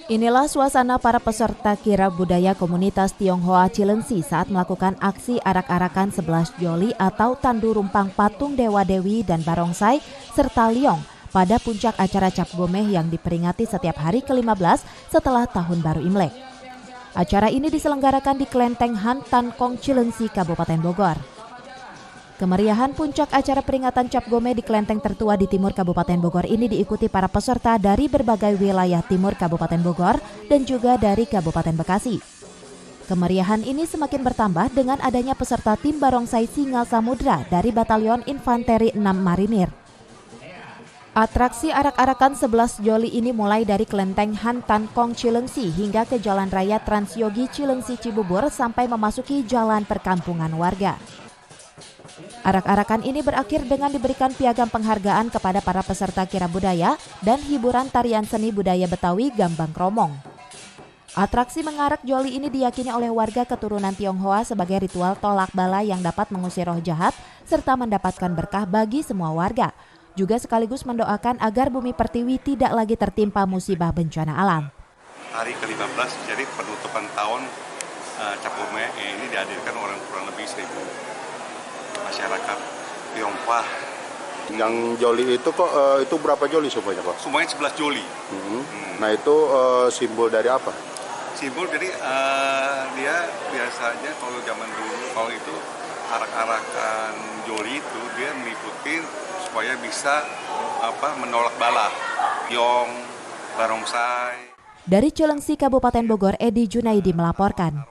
Inilah suasana para peserta kirab budaya komunitas Tionghoa Cilengsi saat melakukan aksi arak-arakan 11 Joli atau tandu rumpang patung dewa-dewi dan barongsai serta liong pada puncak acara Cap Gomeh yang diperingati setiap hari ke-15 setelah Tahun Baru Imlek. Acara ini diselenggarakan di Kelenteng Han Tan Kong Cilengsi, Kabupaten Bogor. Kemeriahan puncak acara peringatan Cap Gomeh di kelenteng tertua di timur Kabupaten Bogor ini diikuti para peserta dari berbagai wilayah timur Kabupaten Bogor dan juga dari Kabupaten Bekasi. Kemeriahan ini semakin bertambah dengan adanya peserta tim barongsai Singa Samudra dari Batalion Infanteri 6 Marinir. Atraksi arak-arakan 11 Joli ini mulai dari Kelenteng Han Tan Kong Cilengsi hingga ke Jalan Raya Transyogi Cilengsi Cibubur sampai memasuki jalan perkampungan warga. Arak-arakan ini berakhir dengan diberikan piagam penghargaan kepada para peserta kirab budaya dan hiburan tarian seni budaya Betawi Gambang Kromong. Atraksi mengarak Joli ini diyakini oleh warga keturunan Tionghoa sebagai ritual tolak bala yang dapat mengusir roh jahat serta mendapatkan berkah bagi semua warga. Juga sekaligus mendoakan agar bumi pertiwi tidak lagi tertimpa musibah bencana alam. Hari ke-15 jadi penutupan tahun Cap Gomeh ini dihadirkan orang kurang lebih 1.000 masyarakat Tionghoa. Yang Joli itu kok itu berapa Joli semuanya Pak? Semuanya 11 Joli. Nah itu simbol dari apa? Simbol jadi dia biasanya kalau zaman dulu kalau itu arak-arakan Joli itu dia meliputi supaya bisa menolak bala, yong, barongsai. Dari Cilengsi, Kabupaten Bogor, Edi Junaidi melaporkan.